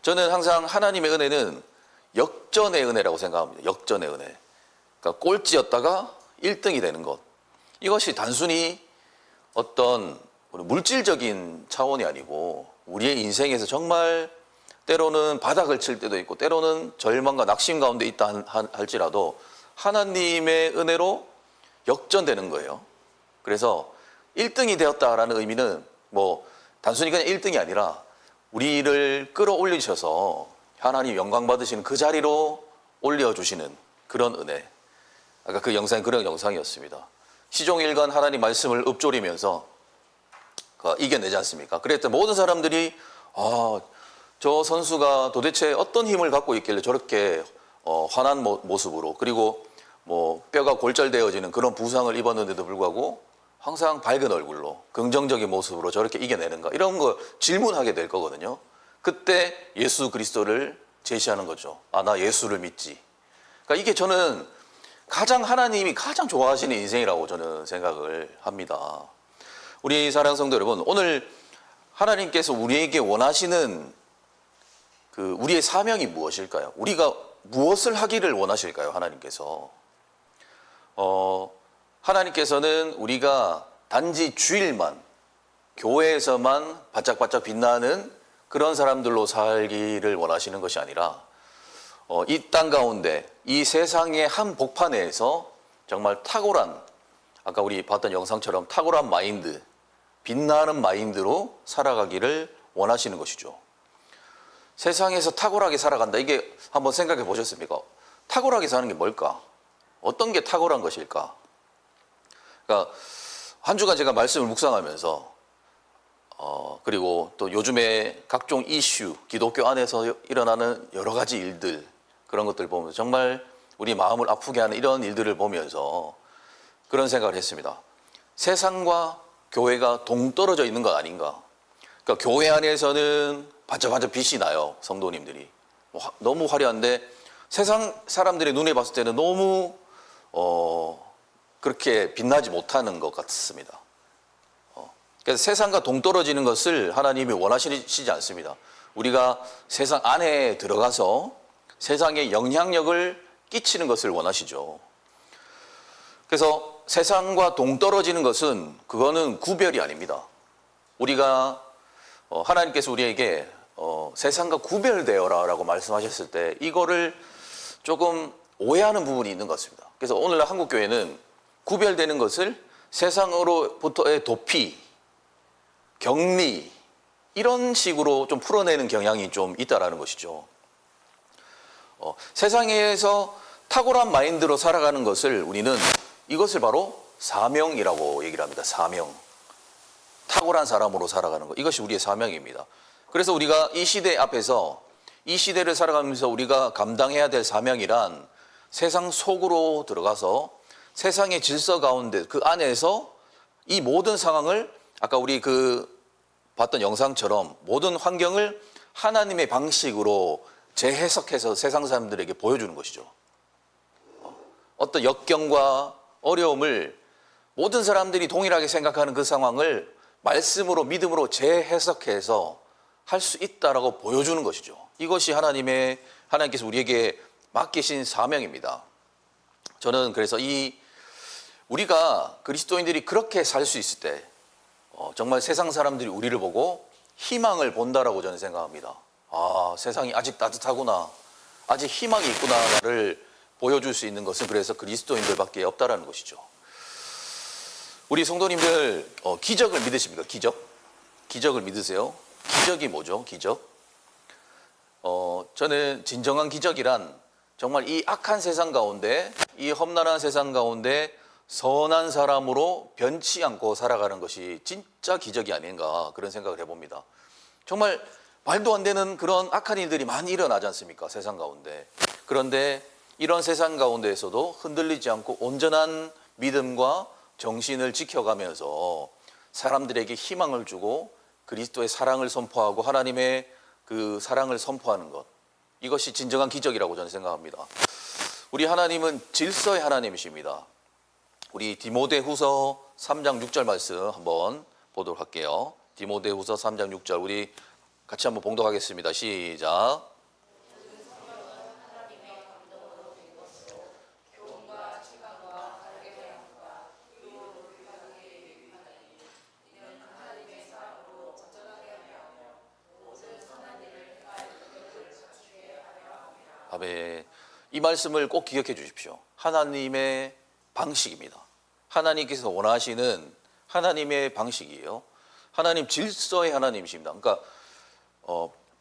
저는 항상 하나님의 은혜는 역전의 은혜라고 생각합니다. 역전의 은혜. 그러니까 꼴찌였다가 1등이 되는 것. 이것이 단순히 어떤 물질적인 차원이 아니고 우리의 인생에서 정말 때로는 바닥을 칠 때도 있고 때로는 절망과 낙심 가운데 있다 할지라도 하나님의 은혜로 역전되는 거예요. 그래서 1등이 되었다라는 의미는 뭐 단순히 그냥 1등이 아니라 우리를 끌어올리셔서 하나님 영광 받으시는 그 자리로 올려주시는 그런 은혜. 아까 그 영상이 그런 영상이었습니다. 시종일관 하나님 말씀을 읊조리면서 이겨내지 않습니까? 그랬더니 모든 사람들이 저 선수가 도대체 어떤 힘을 갖고 있길래 저렇게 환한 모습으로 그리고 뭐 뼈가 골절되어지는 그런 부상을 입었는데도 불구하고 항상 밝은 얼굴로 긍정적인 모습으로 저렇게 이겨내는가 이런 거 질문하게 될 거거든요. 그때 예수 그리스도를 제시하는 거죠. 나 예수를 믿지. 그러니까 이게 저는 가장 하나님이 가장 좋아하시는 인생이라고 저는 생각을 합니다. 우리 사랑하는 성도 여러분, 오늘 하나님께서 우리에게 원하시는 우리의 사명이 무엇일까요? 우리가 무엇을 하기를 원하실까요? 하나님께서 하나님께서는 우리가 단지 주일만 교회에서만 바짝바짝 빛나는 그런 사람들로 살기를 원하시는 것이 아니라 이 땅 가운데 이 세상의 한 복판에서 정말 탁월한 아까 우리 봤던 영상처럼 탁월한 마인드, 빛나는 마인드로 살아가기를 원하시는 것이죠. 세상에서 탁월하게 살아간다. 이게 한번 생각해 보셨습니까? 탁월하게 사는 게 뭘까? 어떤 게 탁월한 것일까? 그러니까 한 주간 제가 말씀을 묵상하면서 그리고 또 요즘에 각종 이슈, 기독교 안에서 일어나는 여러 가지 일들 그런 것들 보면서 정말 우리 마음을 아프게 하는 이런 일들을 보면서 그런 생각을 했습니다. 세상과 교회가 동떨어져 있는 것 아닌가? 그러니까 교회 안에서는 반짝반짝 빛이 나요. 성도님들이 너무 화려한데 세상 사람들의 눈에 봤을 때는 너무 그렇게 빛나지 못하는 것 같습니다. 그래서 세상과 동떨어지는 것을 하나님이 원하시지 않습니다. 우리가 세상 안에 들어가서 세상에 영향력을 끼치는 것을 원하시죠. 그래서 세상과 동떨어지는 것은 그거는 구별이 아닙니다. 우리가 하나님께서 우리에게 세상과 구별되어라 라고 말씀하셨을 때 이거를 조금 오해하는 부분이 있는 것 같습니다. 그래서 오늘날 한국교회는 구별되는 것을 세상으로부터의 도피, 격리 이런 식으로 좀 풀어내는 경향이 좀 있다라는 것이죠. 세상에서 탁월한 마인드로 살아가는 것을 우리는 이것을 바로 사명이라고 얘기를 합니다. 사명. 탁월한 사람으로 살아가는 것. 이것이 우리의 사명입니다. 그래서 우리가 이 시대 앞에서 이 시대를 살아가면서 우리가 감당해야 될 사명이란 세상 속으로 들어가서 세상의 질서 가운데 그 안에서 이 모든 상황을 아까 우리 봤던 영상처럼 모든 환경을 하나님의 방식으로 재해석해서 세상 사람들에게 보여주는 것이죠. 어떤 역경과 어려움을 모든 사람들이 동일하게 생각하는 그 상황을 말씀으로 믿음으로 재해석해서 할 수 있다라고 보여주는 것이죠. 이것이 하나님께서 우리에게 맡기신 사명입니다. 저는 그래서 우리가 그리스도인들이 그렇게 살 수 있을 때 정말 세상 사람들이 우리를 보고 희망을 본다라고 저는 생각합니다. 세상이 아직 따뜻하구나, 아직 희망이 있구나를 보여줄 수 있는 것은 그래서 그리스도인들밖에 없다라는 것이죠. 우리 성도님들 기적을 믿으십니까? 기적을 믿으세요? 기적이 뭐죠? 기적? 저는 진정한 기적이란 정말 이 악한 세상 가운데, 이 험난한 세상 가운데 선한 사람으로 변치 않고 살아가는 것이 진짜 기적이 아닌가 그런 생각을 해봅니다. 정말 말도 안 되는 그런 악한 일들이 많이 일어나지 않습니까? 세상 가운데. 그런데 이런 세상 가운데에서도 흔들리지 않고 온전한 믿음과 정신을 지켜가면서 사람들에게 희망을 주고 그리스도의 사랑을 선포하고 하나님의 그 사랑을 선포하는 것, 이것이 진정한 기적이라고 저는 생각합니다. 우리 하나님은 질서의 하나님이십니다. 우리 디모데후서 3장 6절 말씀 한번 보도록 할게요. 디모데후서 3장 6절 우리 같이 한번 봉독하겠습니다. 시작. 아멘. 이 말씀을 꼭 기억해 주십시오. 하나님의 방식입니다. 하나님께서 원하시는 하나님의 방식이에요. 하나님 질서의 하나님이십니다. 그러니까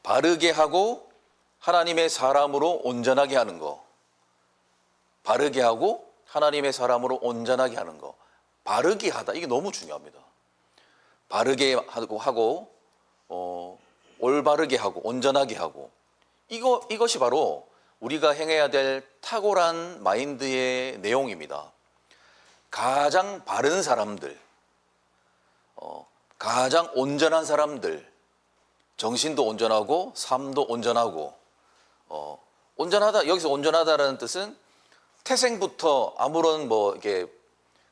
바르게 하고 하나님의 사람으로 온전하게 하는 거. 바르게 하고 하나님의 사람으로 온전하게 하는 거. 바르게 하다. 이게 너무 중요합니다. 바르게 하고 올바르게 하고 온전하게 하고 이것이 바로 우리가 행해야 될 탁월한 마인드의 내용입니다. 가장 바른 사람들, 가장 온전한 사람들, 정신도 온전하고 삶도 온전하고 온전하다. 여기서 온전하다라는 뜻은 태생부터 아무런 이게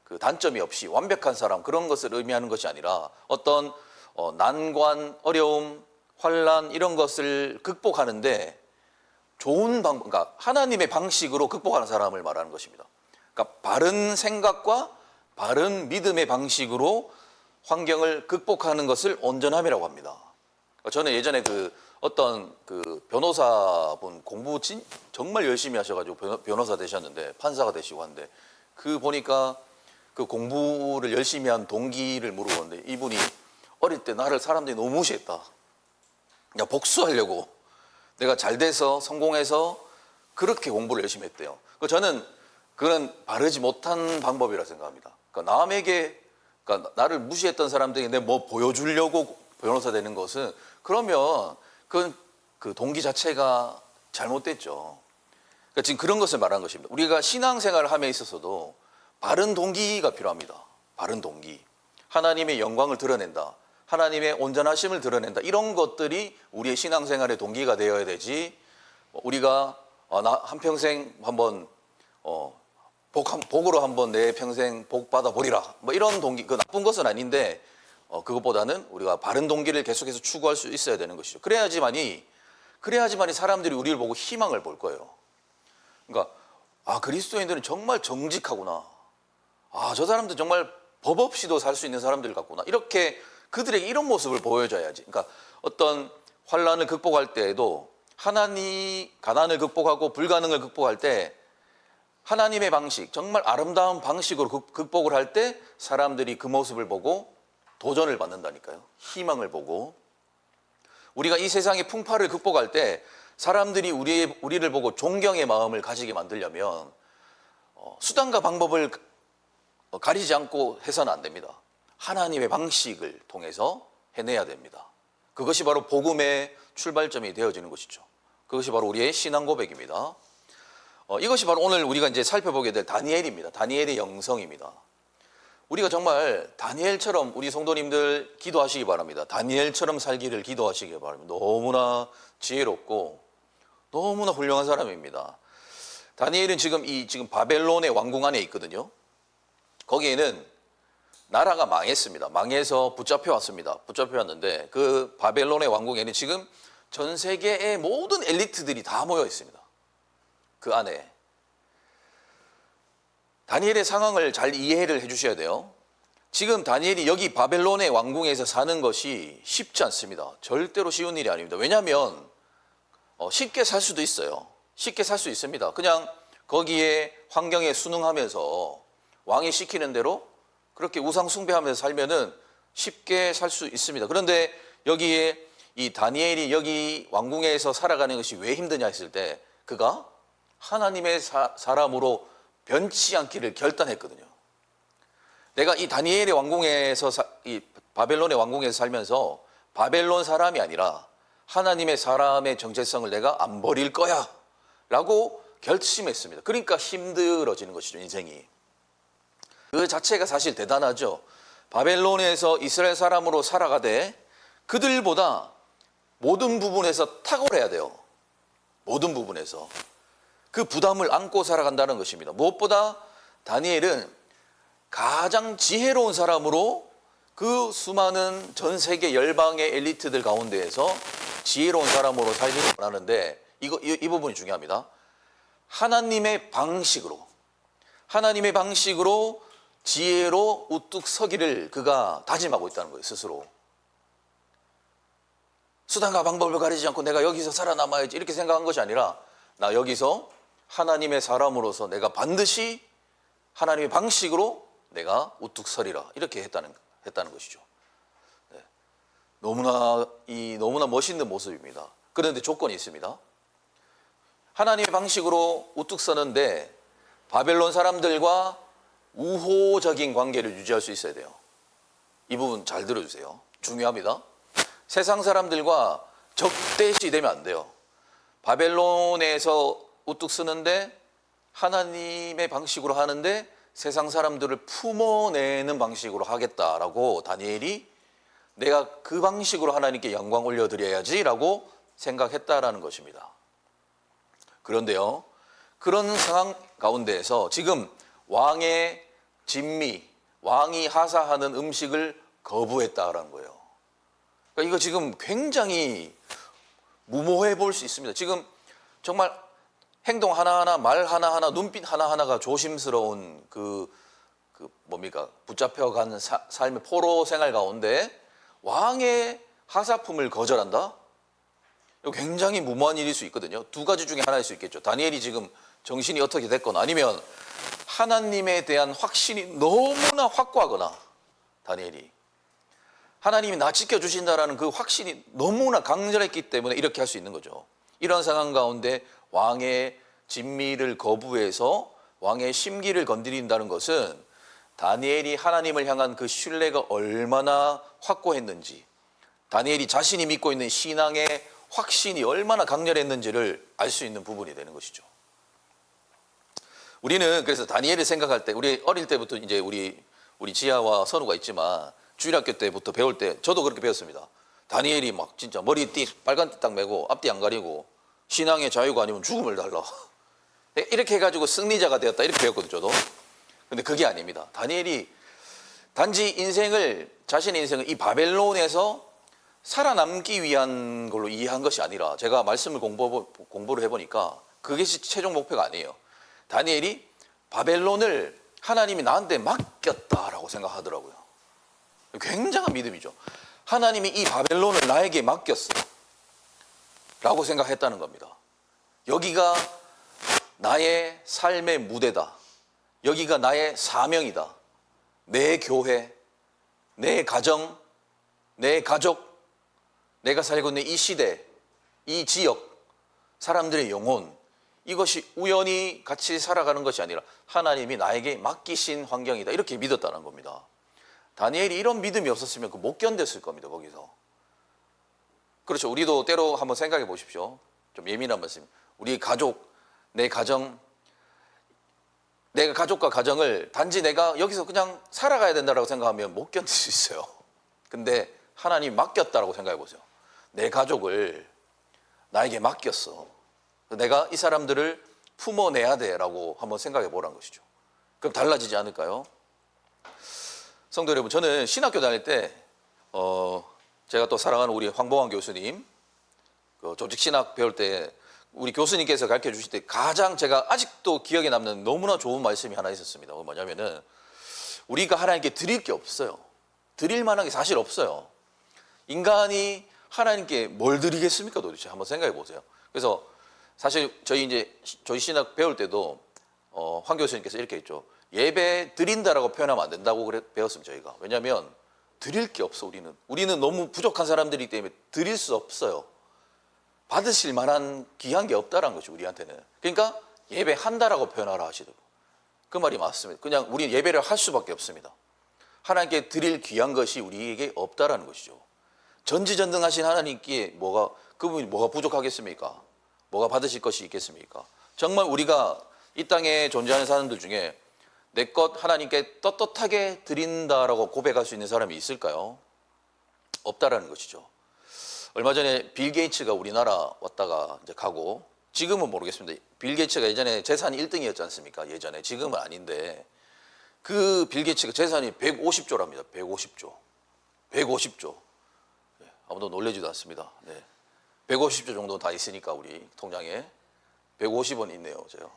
그 단점이 없이 완벽한 사람 그런 것을 의미하는 것이 아니라 어떤 난관, 어려움, 환란 이런 것을 극복하는데 좋은 방법, 그러니까 하나님의 방식으로 극복하는 사람을 말하는 것입니다. 그러니까 바른 생각과 바른 믿음의 방식으로 환경을 극복하는 것을 온전함이라고 합니다. 저는 예전에 어떤 변호사분 공부 정말 열심히 하셔가지고 변호사 되셨는데 판사가 되시고 하는데 보니까 그 공부를 열심히 한 동기를 물어보는데 이분이 어릴 때 나를 사람들이 너무 무시했다. 그냥 복수하려고 내가 잘 돼서 성공해서 그렇게 공부를 열심히 했대요. 저는 그건 바르지 못한 방법이라 생각합니다. 그러니까 남에게 그러니까 나를 무시했던 사람들에게 내가 뭐 보여주려고 변호사 되는 것은 그러면 그 동기 자체가 잘못됐죠. 그러니까 지금 그런 것을 말하는 것입니다. 우리가 신앙생활을 함에 있어서도 바른 동기가 필요합니다. 바른 동기. 하나님의 영광을 드러낸다. 하나님의 온전하심을 드러낸다. 이런 것들이 우리의 신앙생활의 동기가 되어야 되지. 우리가 나 한평생 한번 복으로 한번 내 평생 복 받아보리라. 이런 동기, 그 나쁜 것은 아닌데 그것보다는 우리가 바른 동기를 계속해서 추구할 수 있어야 되는 것이죠. 그래야지만이 사람들이 우리를 보고 희망을 볼 거예요. 그러니까 그리스도인들은 정말 정직하구나. 저 사람들 정말 법 없이도 살 수 있는 사람들 같구나. 이렇게 그들에게 이런 모습을 보여줘야지. 그러니까 어떤 환란을 극복할 때에도 가난을 극복하고 불가능을 극복할 때 하나님의 방식, 정말 아름다운 방식으로 극복을 할 때 사람들이 그 모습을 보고 도전을 받는다니까요. 희망을 보고. 우리가 이 세상의 풍파를 극복할 때 사람들이 우리를 보고 존경의 마음을 가지게 만들려면 수단과 방법을 가리지 않고 해서는 안 됩니다. 하나님의 방식을 통해서 해내야 됩니다. 그것이 바로 복음의 출발점이 되어지는 것이죠. 그것이 바로 우리의 신앙 고백입니다. 이것이 바로 오늘 우리가 이제 살펴보게 될 다니엘입니다. 다니엘의 영성입니다. 우리가 정말 다니엘처럼 우리 성도님들 기도하시기 바랍니다. 다니엘처럼 살기를 기도하시기 바랍니다. 너무나 지혜롭고 너무나 훌륭한 사람입니다. 다니엘은 지금 바벨론의 왕궁 안에 있거든요. 거기에는 나라가 망했습니다. 망해서 붙잡혀 왔습니다. 붙잡혀 왔는데 그 바벨론의 왕궁에는 지금 전 세계의 모든 엘리트들이 다 모여 있습니다. 그 안에. 다니엘의 상황을 잘 이해를 해 주셔야 돼요. 지금 다니엘이 여기 바벨론의 왕궁에서 사는 것이 쉽지 않습니다. 절대로 쉬운 일이 아닙니다. 왜냐하면 쉽게 살 수도 있어요. 쉽게 살 수 있습니다. 그냥 거기에 환경에 순응하면서 왕이 시키는 대로 그렇게 우상 숭배하면서 살면은 쉽게 살 수 있습니다. 그런데 여기에 이 다니엘이 여기 왕궁에서 살아가는 것이 왜 힘드냐 했을 때 그가 하나님의 사람으로 변치 않기를 결단했거든요. 내가 이 다니엘의 왕궁에서 이 바벨론의 왕궁에서 살면서 바벨론 사람이 아니라 하나님의 사람의 정체성을 내가 안 버릴 거야 라고 결심했습니다. 그러니까 힘들어지는 것이죠, 인생이. 그 자체가 사실 대단하죠. 바벨론에서 이스라엘 사람으로 살아가되 그들보다 모든 부분에서 탁월해야 돼요. 모든 부분에서. 그 부담을 안고 살아간다는 것입니다. 무엇보다 다니엘은 가장 지혜로운 사람으로 그 수많은 전 세계 열방의 엘리트들 가운데에서 지혜로운 사람으로 살기를 원하는데 이 부분이 중요합니다. 하나님의 방식으로 지혜로 우뚝 서기를 그가 다짐하고 있다는 거예요. 스스로. 수단과 방법을 가리지 않고 내가 여기서 살아남아야지 이렇게 생각한 것이 아니라 나 여기서 하나님의 사람으로서 내가 반드시 하나님의 방식으로 내가 우뚝 서리라 이렇게 했다는 것이죠. 네. 너무나 멋있는 모습입니다. 그런데 조건이 있습니다. 하나님의 방식으로 우뚝 서는데 바벨론 사람들과 우호적인 관계를 유지할 수 있어야 돼요. 이 부분 잘 들어주세요. 중요합니다. 세상 사람들과 적대시 되면 안 돼요. 바벨론에서 우뚝 서는데 하나님의 방식으로 하는데 세상 사람들을 품어내는 방식으로 하겠다라고 다니엘이 내가 그 방식으로 하나님께 영광 올려드려야지라고 생각했다라는 것입니다. 그런데요, 그런 상황 가운데에서 지금 왕의 진미, 왕이 하사하는 음식을 거부했다라는 거예요. 그러니까 이거 지금 굉장히 무모해 볼 수 있습니다. 지금 정말 행동 하나하나, 말 하나하나, 눈빛 하나하나가 조심스러운 붙잡혀간 삶의 포로 생활 가운데 왕의 하사품을 거절한다? 이거 굉장히 무모한 일일 수 있거든요. 두 가지 중에 하나일 수 있겠죠. 다니엘이 지금 정신이 어떻게 됐거나 아니면 하나님에 대한 확신이 너무나 확고하거나 다니엘이 하나님이 나 지켜주신다라는 그 확신이 너무나 강렬했기 때문에 이렇게 할 수 있는 거죠. 이런 상황 가운데 왕의 진미를 거부해서 왕의 심기를 건드린다는 것은 다니엘이 하나님을 향한 그 신뢰가 얼마나 확고했는지, 다니엘이 자신이 믿고 있는 신앙의 확신이 얼마나 강렬했는지를 알 수 있는 부분이 되는 것이죠. 우리는 그래서 다니엘을 생각할 때, 우리 어릴 때부터 이제 우리 지아와 선우가 있지만 주일학교 때부터 배울 때 저도 그렇게 배웠습니다. 다니엘이 막 진짜 머리띠 빨간 띠 딱 메고 앞뒤 안 가리고 신앙의 자유가 아니면 죽음을 달라. 이렇게 해가지고 승리자가 되었다 이렇게 배웠거든요, 저도. 근데 그게 아닙니다. 다니엘이 단지 자신의 인생을 이 바벨론에서 살아남기 위한 걸로 이해한 것이 아니라 제가 말씀을 공부를 해보니까 그것이 최종 목표가 아니에요. 다니엘이 바벨론을 하나님이 나한테 맡겼다라고 생각하더라고요. 굉장한 믿음이죠. 하나님이 이 바벨론을 나에게 맡겼어 라고 생각했다는 겁니다. 여기가 나의 삶의 무대다. 여기가 나의 사명이다. 내 교회, 내 가정, 내 가족, 내가 살고 있는 이 시대, 이 지역, 사람들의 영혼, 이것이 우연히 같이 살아가는 것이 아니라 하나님이 나에게 맡기신 환경이다. 이렇게 믿었다는 겁니다. 다니엘이 이런 믿음이 없었으면 못 견뎠을 겁니다, 거기서. 그렇죠. 우리도 때로 한번 생각해 보십시오. 좀 예민한 말씀. 우리 가족, 내 가정, 내가 가족과 가정을 단지 내가 여기서 그냥 살아가야 된다고 생각하면 못 견딜 수 있어요. 근데 하나님 맡겼다라고 생각해 보세요. 내 가족을 나에게 맡겼어. 내가 이 사람들을 품어내야 돼라고 한번 생각해 보라는 것이죠. 그럼 달라지지 않을까요? 성도 여러분, 저는 신학교 다닐 때 제가 또 사랑하는 우리 황봉환 교수님 조직신학 배울 때 우리 교수님께서 가르쳐 주실 때 가장 제가 아직도 기억에 남는 너무나 좋은 말씀이 하나 있었습니다. 뭐냐면은 우리가 하나님께 드릴 게 없어요. 드릴 만한 게 사실 없어요. 인간이 하나님께 뭘 드리겠습니까 도대체? 한번 생각해 보세요. 그래서 사실 저희 신학 배울 때도 황 교수님께서 이렇게 했죠. 예배 드린다라고 표현하면 안 된다고 배웠습니다. 저희가. 왜냐하면 드릴 게 없어. 우리는 너무 부족한 사람들이기 때문에 드릴 수 없어요. 받으실 만한 귀한 게 없다라는 거죠, 우리한테는. 그러니까 예배한다라고 표현하라 하시더라고요. 그 말이 맞습니다. 그냥 우리는 예배를 할 수밖에 없습니다. 하나님께 드릴 귀한 것이 우리에게 없다라는 것이죠. 전지전능하신 하나님께 그분이 뭐가 부족하겠습니까? 뭐가 받으실 것이 있겠습니까? 정말 우리가 이 땅에 존재하는 사람들 중에 내 것 하나님께 떳떳하게 드린다라고 고백할 수 있는 사람이 있을까요? 없다라는 것이죠. 얼마 전에 빌 게이츠가 우리나라 왔다가 이제 가고, 지금은 모르겠습니다. 빌 게이츠가 예전에 재산이 1등이었지 않습니까? 예전에. 지금은 아닌데, 그 빌 게이츠가 재산이 150조랍니다. 150조. 150조. 아무도 놀라지도 않습니다. 네. 150조 정도 다 있으니까 우리 통장에 150원 있네요. 제가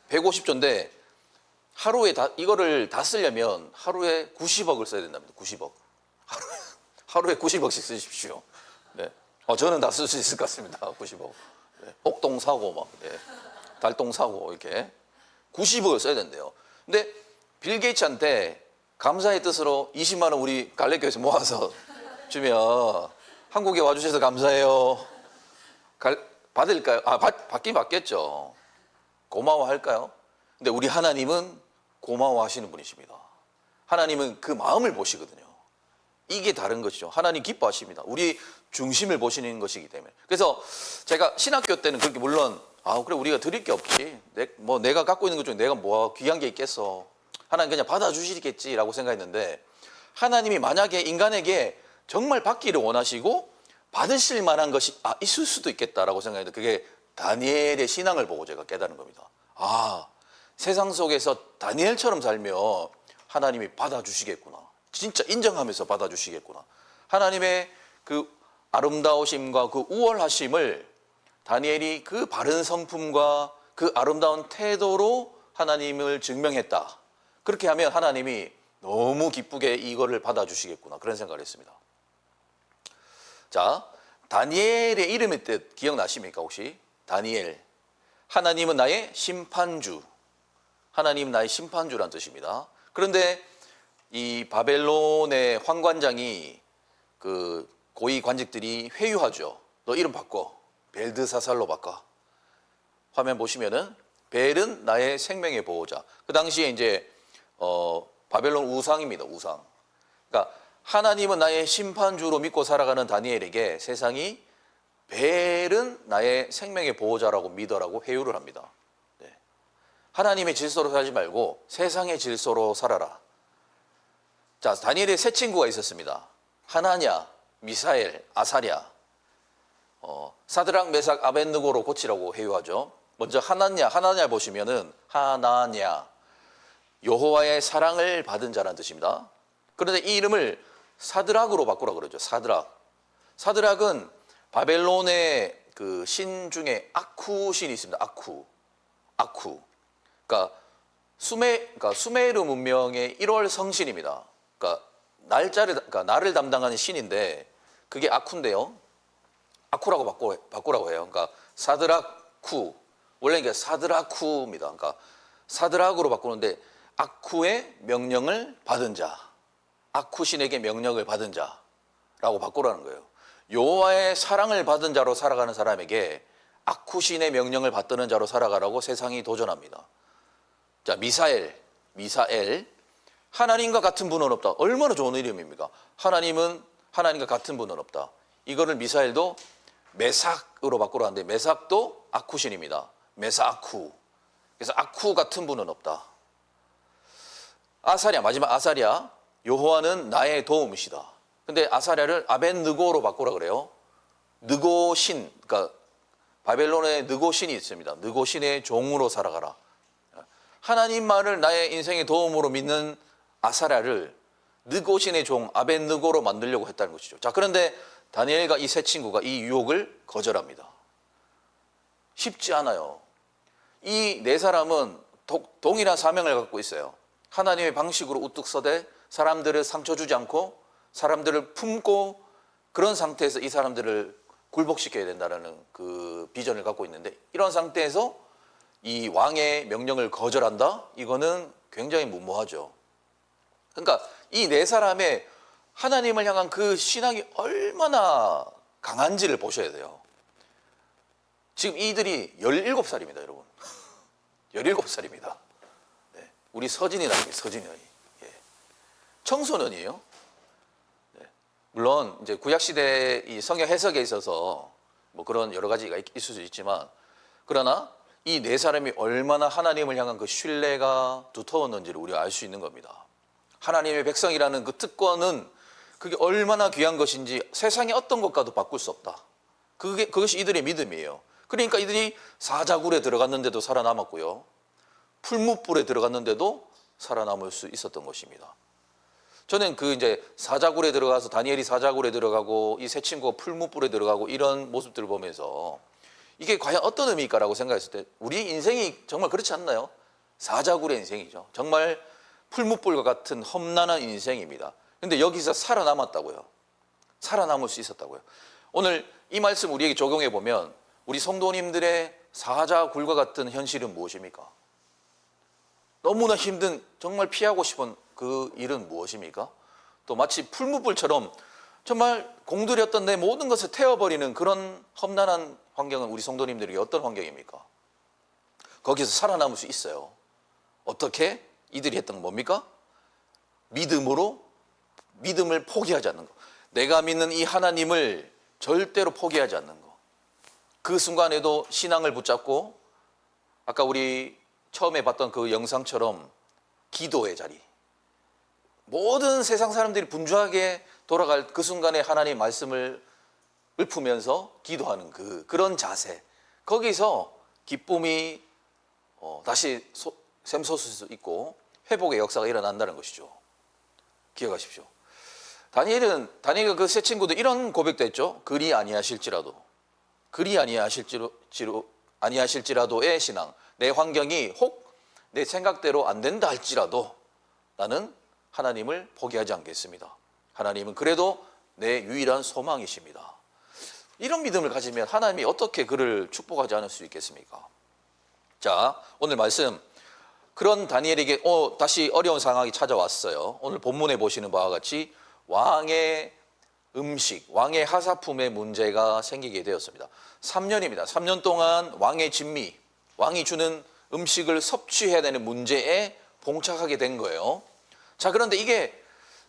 150조인데 하루에 이거를 다 쓰려면 하루에 90억을 써야 된답니다. 90억. 하루에 90억씩 쓰십시오. 네. 저는 다 쓸 수 있을 것 같습니다. 90억. 네. 옥동 사고 막, 네. 달동 사고 이렇게 90억을 써야 된대요. 근데 빌 게이츠한테 감사의 뜻으로 20만 원 우리 갈래교에서 모아서 주면 한국에 와주셔서 감사해요. 받을까요? 받긴 받겠죠. 고마워할까요? 근데 우리 하나님은 고마워하시는 분이십니다. 하나님은 그 마음을 보시거든요. 이게 다른 것이죠. 하나님 기뻐하십니다. 우리 중심을 보시는 것이기 때문에. 그래서 제가 신학교 때는 그렇게 물론 그래 우리가 드릴 게 없지. 내가 갖고 있는 것 중에 내가 뭐 귀한 게 있겠어. 하나님 그냥 받아주시겠지라고 생각했는데 하나님이 만약에 인간에게 정말 받기를 원하시고 받으실 만한 것이 있을 수도 있겠다라고 생각했는데 그게 다니엘의 신앙을 보고 제가 깨달은 겁니다. 세상 속에서 다니엘처럼 살면 하나님이 받아주시겠구나. 진짜 인정하면서 받아주시겠구나. 하나님의 그 아름다우심과 그 우월하심을 다니엘이 그 바른 성품과 그 아름다운 태도로 하나님을 증명했다. 그렇게 하면 하나님이 너무 기쁘게 이거를 받아주시겠구나. 그런 생각을 했습니다. 자, 다니엘의 이름의 뜻 기억나십니까 혹시? 다니엘. 하나님은 나의 심판주. 하나님은 나의 심판주란 뜻입니다. 그런데 이 바벨론의 황관장이 그 고위 관직들이 회유하죠. 너 이름 바꿔. 벨드사살로 바꿔. 화면 보시면은 벨은 나의 생명의 보호자. 그 당시에 이제 바벨론 우상입니다. 우상. 그러니까 하나님은 나의 심판주로 믿고 살아가는 다니엘에게 세상이 벨은 나의 생명의 보호자라고 믿어라고 회유를 합니다. 네. 하나님의 질서로 살지 말고 세상의 질서로 살아라. 자, 다니엘의 세 친구가 있었습니다. 하나냐, 미사엘, 아사랴. 사드락, 메삭, 아벳느고로 고치라고 회유하죠. 먼저 하나냐 보시면은 하나냐, 여호와의 사랑을 받은 자라는 뜻입니다. 그런데 이 이름을 사드락으로 바꾸라 그러죠. 사드락은 바벨론의 그 신 중에 아쿠 신이 있습니다. 아쿠. 그러니까 수메르 문명의 1월 성신입니다. 그러니까 날을 담당하는 신인데 그게 아쿠인데요. 아쿠라고 바꾸라고 해요. 그러니까 사드락쿠. 원래 이게 사드라쿠입니다. 그러니까 사드락으로 바꾸는데 아쿠의 명령을 받은 자. 아쿠 신에게 명령을 받은 자라고 바꾸라는 거예요. 여호와의 사랑을 받은 자로 살아가는 사람에게 아쿠 신의 명령을 받드는 자로 살아가라고 세상이 도전합니다. 자, 미사엘. 하나님과 같은 분은 없다. 얼마나 좋은 이름입니까? 하나님과 같은 분은 없다. 이거를 미사엘도 메삭으로 바꾸라는데 메삭도 아쿠신입니다. 메사아쿠. 그래서 아쿠 같은 분은 없다. 마지막 아사랴. 여호와는 나의 도움이시다. 근데 아사랴를 아벳느고로 바꾸라 그래요. 느고신, 그러니까 바벨론에 느고신이 있습니다. 느고신의 종으로 살아가라. 하나님만을 나의 인생의 도움으로 믿는 아사랴를 느고신의 종 아벳느고로 만들려고 했다는 것이죠. 자, 그런데 다니엘과 이 세 친구가 이 유혹을 거절합니다. 쉽지 않아요. 이 네 사람은 동일한 사명을 갖고 있어요. 하나님의 방식으로 우뚝 서되 사람들을 상처 주지 않고 사람들을 품고 그런 상태에서 이 사람들을 굴복시켜야 된다는 그 비전을 갖고 있는데 이런 상태에서 이 왕의 명령을 거절한다? 이거는 굉장히 무모하죠. 그러니까 이 네 사람의 하나님을 향한 그 신앙이 얼마나 강한지를 보셔야 돼요. 지금 이들이 17살입니다, 여러분. 17살입니다. 네. 우리 서진이 나이, 예. 청소년이에요. 네. 물론 이제 구약 시대 이 성경 해석에 있어서 뭐 그런 여러 가지가 있을 수 있지만 그러나 이 네 사람이 얼마나 하나님을 향한 그 신뢰가 두터웠는지를 우리가 알 수 있는 겁니다. 하나님의 백성이라는 그 특권은 그게 얼마나 귀한 것인지 세상의 어떤 것과도 바꿀 수 없다. 그것이 이들의 믿음이에요. 그러니까 이들이 사자굴에 들어갔는데도 살아남았고요. 풀무불에 들어갔는데도 살아남을 수 있었던 것입니다. 저는 그 이제 사자굴에 들어가서 다니엘이 사자굴에 들어가고 이 세 친구가 풀무불에 들어가고 이런 모습들을 보면서 이게 과연 어떤 의미일까라고 생각했을 때 우리 인생이 정말 그렇지 않나요? 사자굴의 인생이죠. 정말 풀무불과 같은 험난한 인생입니다. 근데 여기서 살아남았다고요. 살아남을 수 있었다고요. 오늘 이 말씀 우리에게 적용해 보면 우리 성도님들의 사자굴과 같은 현실은 무엇입니까? 너무나 힘든 정말 피하고 싶은 그 일은 무엇입니까? 또 마치 풀무불처럼 정말 공들였던 내 모든 것을 태워버리는 그런 험난한 환경은 우리 성도님들에게 어떤 환경입니까? 거기서 살아남을 수 있어요. 어떻게? 이들이 했던 건 뭡니까? 믿음으로 믿음을 포기하지 않는 거. 내가 믿는 이 하나님을 절대로 포기하지 않는 거. 그 순간에도 신앙을 붙잡고 아까 우리 처음에 봤던 그 영상처럼 기도의 자리. 모든 세상 사람들이 분주하게 돌아갈 그 순간에 하나님의 말씀을 읊으면서 기도하는 그런 자세. 거기서 기쁨이 다시 샘솟을 수 있고 회복의 역사가 일어난다는 것이죠. 기억하십시오. 다니엘과 그 세 친구도 이런 고백도 했죠. 그리 아니하실지라도 아니하실지라도의 신앙. 내 환경이 혹 내 생각대로 안 된다 할지라도 나는 하나님을 포기하지 않겠습니다. 하나님은 그래도 내 유일한 소망이십니다. 이런 믿음을 가지면 하나님이 어떻게 그를 축복하지 않을 수 있겠습니까? 자, 오늘 말씀 그런 다니엘에게 다시 어려운 상황이 찾아왔어요. 오늘 본문에 보시는 바와 같이 왕의 음식, 왕의 하사품의 문제가 생기게 되었습니다. 3년입니다. 3년 동안 왕의 진미, 왕이 주는 음식을 섭취해야 되는 문제에 봉착하게 된 거예요. 자, 그런데 이게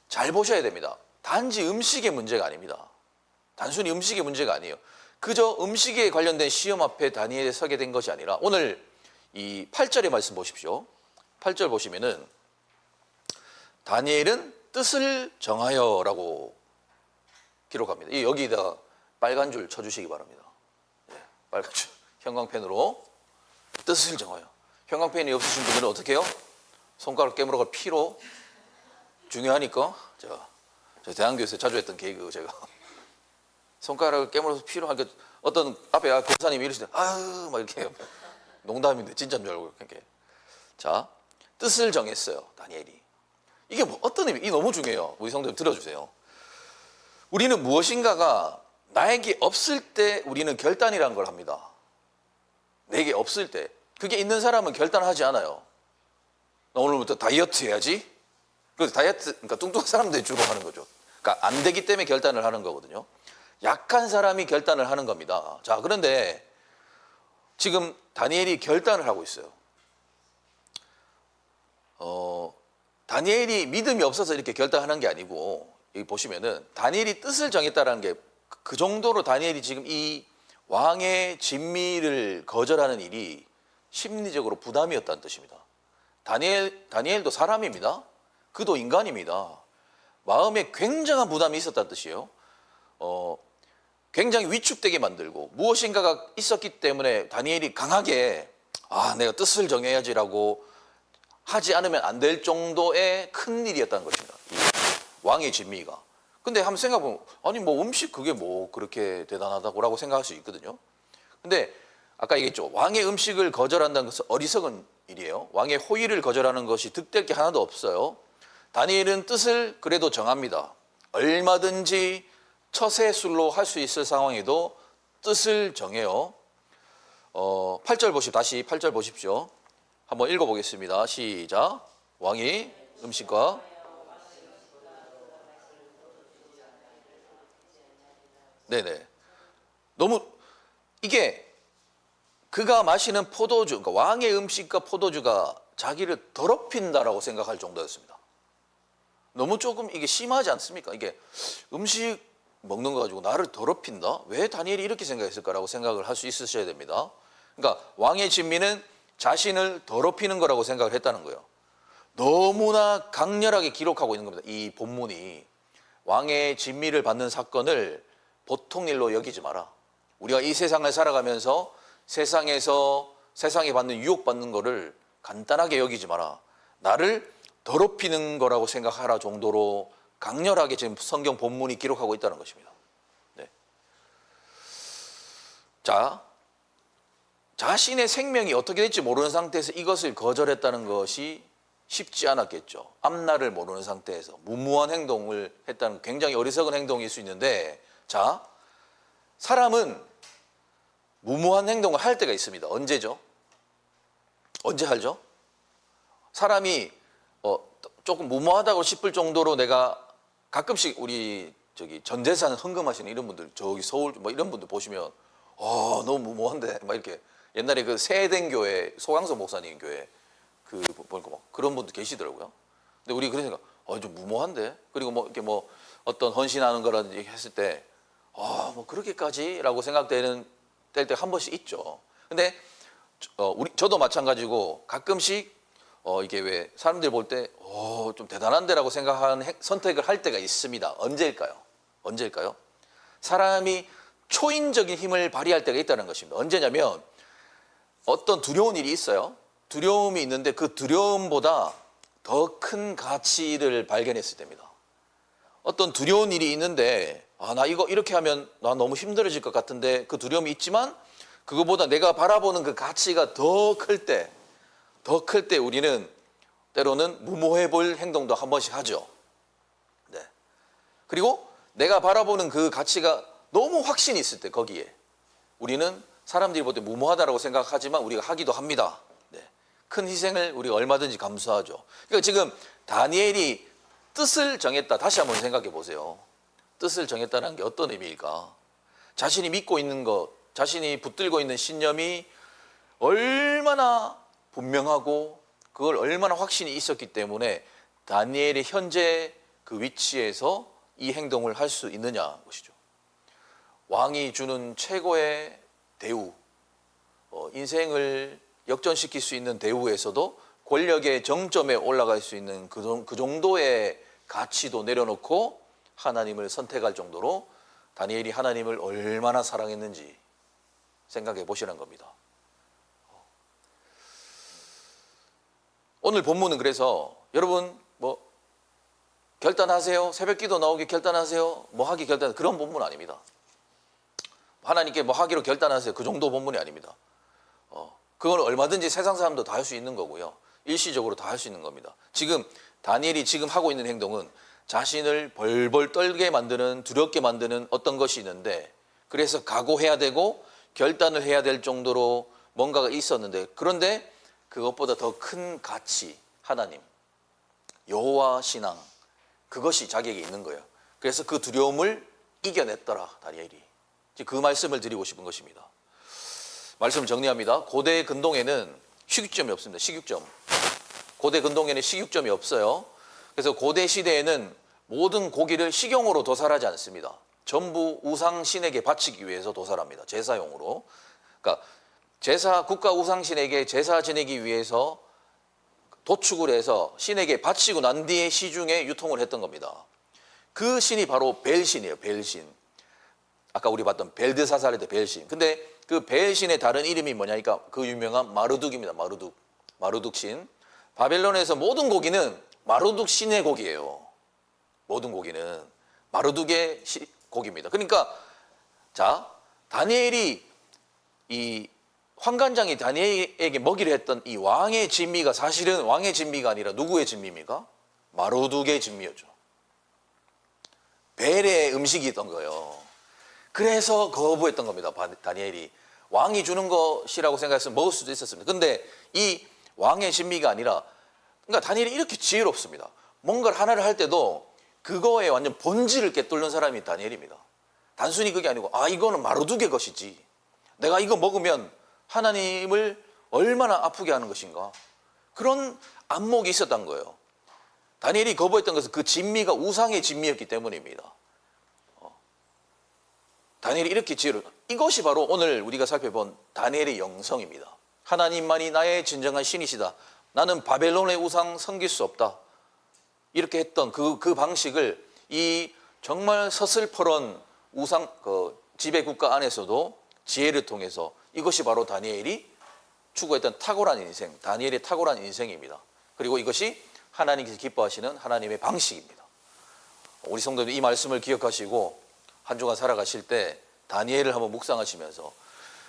잘 보셔야 됩니다. 단지 음식의 문제가 아닙니다. 단순히 음식의 문제가 아니에요. 그저 음식에 관련된 시험 앞에 다니엘이 서게 된 것이 아니라 오늘 이 8절의 말씀 보십시오. 8절 보시면은 다니엘은 뜻을 정하여라고 기록합니다. 여기다 빨간 줄 쳐주시기 바랍니다. 빨간 줄 형광펜으로 뜻을 정하여. 형광펜이 없으신 분들은 어떻게 해요? 손가락 깨물어가 피로 중요하니까 저 대한교에서 자주 했던 개그 제가 손가락을 깨물어서 피로 하니까 어떤 앞에 권사님이 이러시는데 아유 막 이렇게 농담인데 진짜인 줄 알고 이렇게. 자, 뜻을 정했어요. 다니엘이. 이게 어떤 의미? 이게 너무 중요해요. 우리 성도님 들어주세요. 우리는 무엇인가가 나에게 없을 때 우리는 결단이라는 걸 합니다. 내게 없을 때. 그게 있는 사람은 결단하지 않아요. 나 오늘부터 다이어트 해야지. 그래서 다이어트, 그러니까 뚱뚱한 사람들이 주로 하는 거죠. 그러니까 안 되기 때문에 결단을 하는 거거든요. 약한 사람이 결단을 하는 겁니다. 자, 그런데 지금 다니엘이 결단을 하고 있어요. 다니엘이 믿음이 없어서 이렇게 결단하는 게 아니고 여기 보시면은 다니엘이 뜻을 정했다라는 게 그 정도로 다니엘이 지금 이 왕의 진미를 거절하는 일이 심리적으로 부담이었다는 뜻입니다. 다니엘도 사람입니다. 그도 인간입니다. 마음에 굉장한 부담이 있었다는 뜻이에요. 굉장히 위축되게 만들고 무엇인가가 있었기 때문에 다니엘이 강하게 내가 뜻을 정해야지라고 하지 않으면 안 될 정도의 큰 일이었다는 것입니다. 이 왕의 진미가. 근데 한번 생각해보면 아니 뭐 음식 그게 뭐 그렇게 대단하다고 생각할 수 있거든요. 근데 아까 얘기했죠. 왕의 음식을 거절한다는 것은 어리석은 일이에요. 왕의 호의를 거절하는 것이 득될 게 하나도 없어요. 다니엘은 뜻을 그래도 정합니다. 얼마든지 처세술로 할 수 있을 상황에도 뜻을 정해요. 8절 보십시오. 다시 8절 보십시오. 한번 읽어보겠습니다. 시작. 왕이 음식과 네네. 너무 이게 그가 마시는 포도주, 그러니까 왕의 음식과 포도주가 자기를 더럽힌다라고 생각할 정도였습니다. 너무 조금 이게 심하지 않습니까? 이게 음식 먹는 거 가지고 나를 더럽힌다? 왜 다니엘이 이렇게 생각했을까라고 생각을 할 수 있으셔야 됩니다. 그러니까 왕의 진미는 자신을 더럽히는 거라고 생각을 했다는 거예요. 너무나 강렬하게 기록하고 있는 겁니다. 이 본문이 왕의 진미를 받는 사건을 보통 일로 여기지 마라. 우리가 이 세상을 살아가면서 세상에 받는 유혹받는 거를 간단하게 여기지 마라. 나를 더럽히는 거라고 생각하라 정도로 강렬하게 지금 성경 본문이 기록하고 있다는 것입니다. 네. 자, 자신의 생명이 어떻게 될지 모르는 상태에서 이것을 거절했다는 것이 쉽지 않았겠죠. 앞날을 모르는 상태에서 무모한 행동을 했다는 굉장히 어리석은 행동일 수 있는데, 자, 사람은 무모한 행동을 할 때가 있습니다. 언제죠? 언제 하죠? 사람이 조금 무모하다고 싶을 정도로 내가 가끔씩 우리 전 재산 헌금하시는 이런 분들, 저기 서울 뭐 이런 분들 보시면 너무 무모한데 막 이렇게 옛날에 그 세된 교회 소강서 목사님 교회 보니까 막 그런 분도 계시더라고요. 근데 우리 그런 생각, 좀 무모한데. 그리고 뭐 이렇게 뭐 어떤 헌신하는 거라든지 했을 때, 뭐 그렇게까지라고 생각되는 때 한 번씩 있죠. 근데 저도 마찬가지고 가끔씩 이게 왜 사람들 볼 때 좀 대단한데라고 생각하는 선택을 할 때가 있습니다. 언제일까요? 사람이 초인적인 힘을 발휘할 때가 있다는 것입니다. 언제냐면 어떤 두려운 일이 있어요. 두려움이 있는데 그 두려움보다 더 큰 가치를 발견했을 때입니다. 어떤 두려운 일이 있는데 나 이거 이렇게 하면 나 너무 힘들어질 것 같은데 그 두려움이 있지만 그거보다 내가 바라보는 그 가치가 더 클 때 우리는 때로는 무모해 볼 행동도 한 번씩 하죠. 네. 그리고 내가 바라보는 그 가치가 너무 확신이 있을 때 거기에 우리는 사람들이 볼 때 무모하다라고 생각하지만 우리가 하기도 합니다. 네. 큰 희생을 우리가 얼마든지 감수하죠. 그러니까 지금 다니엘이 뜻을 정했다. 다시 한번 생각해 보세요. 뜻을 정했다는 게 어떤 의미일까? 자신이 믿고 있는 것, 자신이 붙들고 있는 신념이 얼마나 분명하고 그걸 얼마나 확신이 있었기 때문에 다니엘이 현재 그 위치에서 이 행동을 할 수 있느냐 것이죠. 왕이 주는 최고의 대우, 인생을 역전시킬 수 있는 대우에서도 권력의 정점에 올라갈 수 있는 그 정도의 가치도 내려놓고 하나님을 선택할 정도로 다니엘이 하나님을 얼마나 사랑했는지 생각해 보시는 겁니다. 오늘 본문은 그래서 여러분 뭐 결단하세요. 새벽기도 나오기 결단하세요. 뭐 하기 결단, 그런 본문 아닙니다. 하나님께 뭐 하기로 결단하세요. 그 정도 본문이 아닙니다. 그건 얼마든지 세상 사람도 다 할 수 있는 거고요. 일시적으로 다 할 수 있는 겁니다. 지금 다니엘이 지금 하고 있는 행동은 자신을 벌벌 떨게 만드는, 두렵게 만드는 어떤 것이 있는데, 그래서 각오해야 되고 결단을 해야 될 정도로 뭔가가 있었는데, 그런데 그것보다 더 큰 가치, 하나님, 여호와 신앙, 그것이 자기에게 있는 거예요. 그래서 그 두려움을 이겨냈더라, 다니엘이. 그 말씀을 드리고 싶은 것입니다. 말씀을 정리합니다. 고대 근동에는 식육점이 없습니다. 식육점. 고대 근동에는 식육점이 없어요. 그래서 고대 시대에는 모든 고기를 식용으로 도살하지 않습니다. 전부 우상 신에게 바치기 위해서 도살합니다. 제사용으로. 그러니까 국가 우상 신에게 제사 지내기 위해서 도축을 해서 신에게 바치고 난 뒤에 시중에 유통을 했던 겁니다. 그 신이 바로 벨신이에요. 벨신. 아까 우리 봤던 벨드사살의 벨신. 근데 그 벨신의 다른 이름이 뭐냐니까 그 유명한 마르둑입니다. 마르둑 신. 바벨론에서 모든 고기는 마르둑 신의 고기예요. 모든 고기는 마르둑의 고기입니다. 그러니까 자, 다니엘이 이 환관장이 다니엘에게 먹이려 했던 이 왕의 진미가 사실은 왕의 진미가 아니라 누구의 진미입니까? 마르둑의 진미였죠. 벨의 음식이었던 거예요. 그래서 거부했던 겁니다. 다니엘이. 왕이 주는 것이라고 생각해서 먹을 수도 있었습니다. 근데 이 왕의 진미가 아니라, 그러니까 다니엘이 이렇게 지혜롭습니다. 뭔가를 하나를 할 때도 그거에 완전 본질을 꿰뚫는 사람이 다니엘입니다. 단순히 그게 아니고 이거는 마르둑의 것이지, 내가 이거 먹으면 하나님을 얼마나 아프게 하는 것인가, 그런 안목이 있었던 거예요. 다니엘이 거부했던 것은 그 진미가 우상의 진미였기 때문입니다. 다니엘이 이렇게 이것이 바로 오늘 우리가 살펴본 다니엘의 영성입니다. 하나님만이 나의 진정한 신이시다. 나는 바벨론의 우상 섬길 수 없다. 이렇게 했던 그 방식을 이 정말 서슬퍼런 우상 지배 국가 안에서도 지혜를 통해서, 이것이 바로 다니엘이 추구했던 탁월한 인생, 다니엘의 탁월한 인생입니다. 그리고 이것이 하나님께서 기뻐하시는 하나님의 방식입니다. 우리 성도들 이 말씀을 기억하시고 한 주간 살아가실 때 다니엘을 한번 묵상하시면서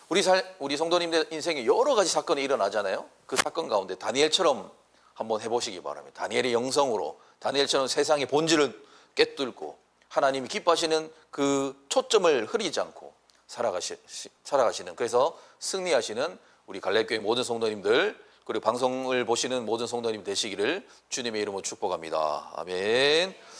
우리 성도님들 인생에 여러 가지 사건이 일어나잖아요. 그 사건 가운데 다니엘처럼 한번 해보시기 바랍니다. 다니엘의 영성으로 다니엘처럼 세상의 본질을 깨뚫고 하나님이 기뻐하시는 그 초점을 흐리지 않고 살아가시는, 그래서 승리하시는 우리 갈렙교회 모든 성도님들, 그리고 방송을 보시는 모든 성도님 되시기를 주님의 이름으로 축복합니다. 아멘.